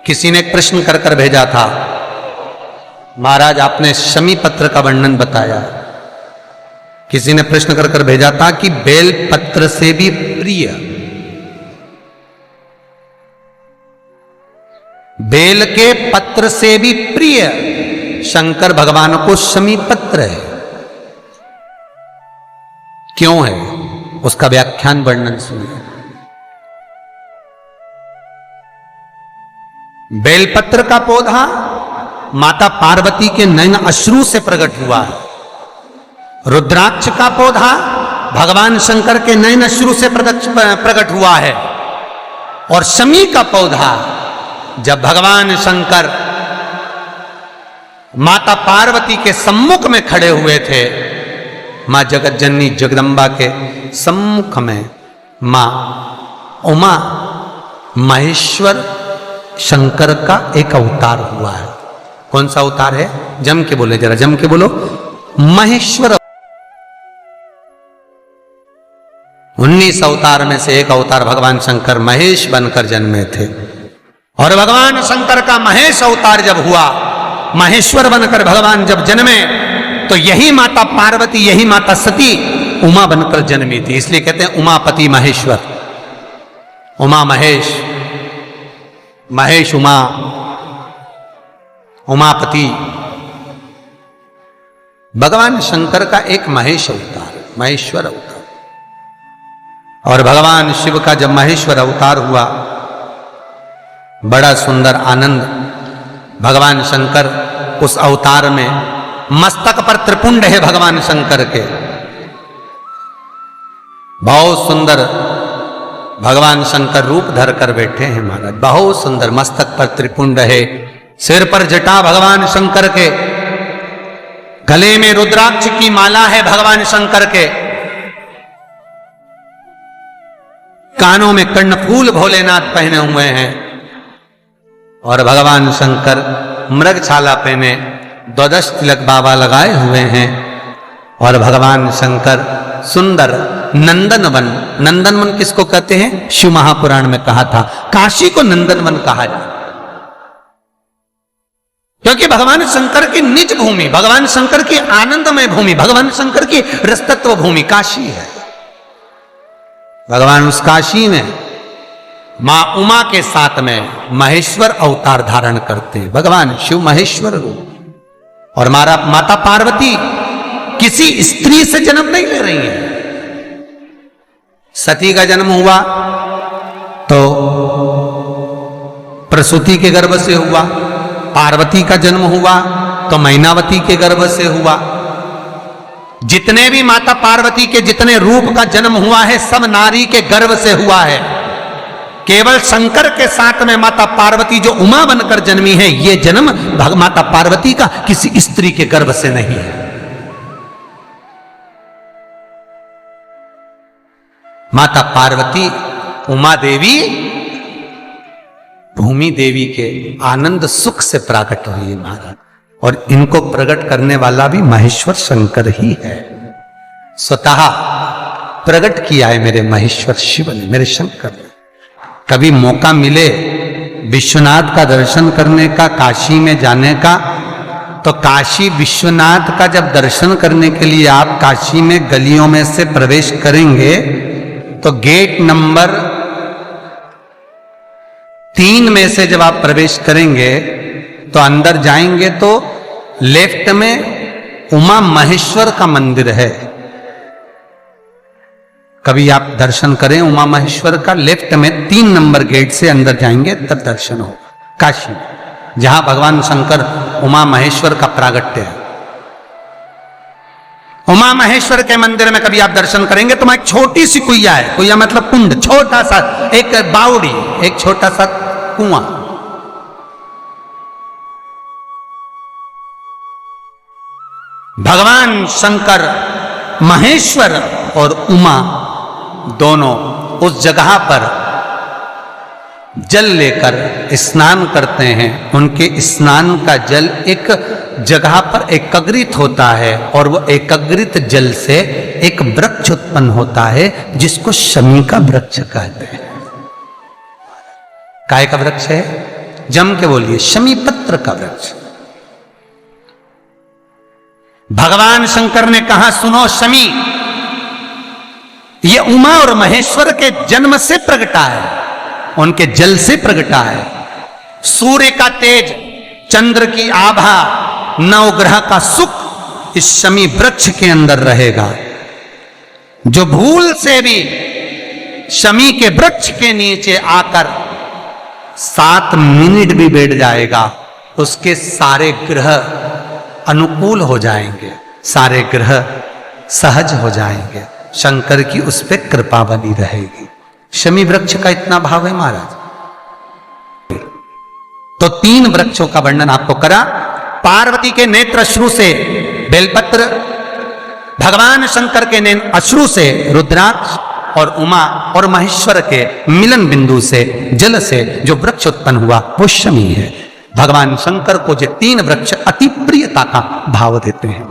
किसी ने एक प्रश्न कर कर भेजा था, महाराज आपने शमी पत्र का वर्णन बताया। किसी ने प्रश्न कर कर भेजा था कि बेल पत्र से भी प्रिय, बेल के पत्र से भी प्रिय शंकर भगवान को शमी पत्र है। क्यों है? उसका व्याख्यान वर्णन सुनिए। बेलपत्र का पौधा माता पार्वती के नयन अश्रु से प्रकट हुआ है। रुद्राक्ष का पौधा भगवान शंकर के नयन अश्रु से प्रकट हुआ है। और शमी का पौधा जब भगवान शंकर माता पार्वती के सम्मुख में खड़े हुए थे, मां जगत जननी जगदम्बा के सम्मुख में मां उमा महेश्वर शंकर का एक अवतार हुआ है। कौन सा अवतार है? जम के बोले, जरा जम के बोलो। महेश्वर। 19 अवतार में से एक अवतार भगवान शंकर महेश बनकर जन्मे थे। और भगवान शंकर का महेश अवतार जब हुआ, महेश्वर बनकर भगवान जब जन्मे, तो यही माता पार्वती, यही माता सती उमा बनकर जन्मी थी। इसलिए कहते हैं उमापति महेश्वर। उमा महेश, महेश उमा, उमापति। भगवान शंकर का एक महेश अवतार, महेश्वर अवतार। और भगवान शिव का जब महेश्वर अवतार हुआ, बड़ा सुंदर आनंद। भगवान शंकर उस अवतार में, मस्तक पर त्रिपुंड है भगवान शंकर के, बहुत सुंदर भगवान शंकर रूप धर कर बैठे हैं महाराज। बहुत सुंदर मस्तक पर त्रिपुंड है, सिर पर जटा भगवान शंकर के, गले में रुद्राक्ष की माला है भगवान शंकर के, कानों में कर्णफूल भोलेनाथ पहने हुए हैं। और भगवान शंकर मृगछाला पहने, 12 तिलक बाबा लगाए हुए हैं। और भगवान शंकर सुंदर नंदनवन, नंदनवन किसको कहते हैं? शिव महापुराण में कहा था, काशी को नंदनवन कहा जाता, क्योंकि भगवान शंकर की निज भूमि, भगवान शंकर की आनंदमय भूमि, भगवान शंकर की रसतत्व भूमि काशी है। भगवान उस काशी में मां उमा के साथ में महेश्वर अवतार धारण करते हैं। भगवान शिव महेश्वर रूप। और माता पार्वती किसी स्त्री से जन्म नहीं ले रही है। सती का जन्म हुआ तो प्रसूति के गर्भ से हुआ, पार्वती का जन्म हुआ तो मैनावती के गर्भ से हुआ। जितने भी माता पार्वती के जितने रूप का जन्म हुआ है, सब नारी के गर्भ से हुआ है। केवल शंकर के साथ में माता पार्वती जो उमा बनकर जन्मी है, ये जन्म माता पार्वती का किसी स्त्री के गर्भ से नहीं है। माता पार्वती, उमा देवी, भूमि देवी के आनंद सुख से प्रकट हुई है महाराज। और इनको प्रकट करने वाला भी महेश्वर शंकर ही है। स्वतः प्रकट किया है मेरे महेश्वर शिव ने, मेरे शंकर ने। कभी मौका मिले विश्वनाथ का दर्शन करने का, काशी में जाने का, तो काशी विश्वनाथ का जब दर्शन करने के लिए आप काशी में गलियों में से प्रवेश करेंगे, तो गेट नंबर 3 में से जब आप प्रवेश करेंगे तो अंदर जाएंगे तो लेफ्ट में उमा महेश्वर का मंदिर है। कभी आप दर्शन करें उमा महेश्वर का, लेफ्ट में 3 नंबर गेट से अंदर जाएंगे तब दर्शन होगा काशी में, जहां भगवान शंकर उमा महेश्वर का प्रागट्य है। उमा महेश्वर के मंदिर में कभी आप दर्शन करेंगे तो वहां एक छोटी सी कुइया है। कुइया मतलब कुंड, छोटा सा एक बावड़ी, एक छोटा सा कुआं। भगवान शंकर महेश्वर और उमा दोनों उस जगह पर जल लेकर स्नान करते हैं। उनके स्नान का जल एक जगह पर एकत्रित होता है और वो एकत्रित जल से एक वृक्ष उत्पन्न होता है जिसको शमी का वृक्ष कहते हैं। काय का वृक्ष है? जम के बोलिए, शमीपत्र का वृक्ष। भगवान शंकर ने कहा, सुनो शमी, ये उमा और महेश्वर के जन्म से प्रगटा है, उनके जल से प्रगटा है। सूर्य का तेज, चंद्र की आभा, नवग्रह का सुख इस शमी वृक्ष के अंदर रहेगा। जो भूल से भी शमी के वृक्ष के नीचे आकर 7 मिनट भी बैठ जाएगा, उसके सारे ग्रह अनुकूल हो जाएंगे, सारे ग्रह सहज हो जाएंगे, शंकर की उस पर कृपा बनी रहेगी। शमी वृक्ष का इतना भाव है महाराज। तो 3 वृक्षों का वर्णन आपको करा। पार्वती के नेत्र अश्रु से बेलपत्र, भगवान शंकर के नेत्र अश्रु से रुद्राक्ष, और उमा और महेश्वर के मिलन बिंदु से जल से जो वृक्ष उत्पन्न हुआ वो शमी है। भगवान शंकर को ये 3 वृक्ष अति प्रियता का भाव देते हैं।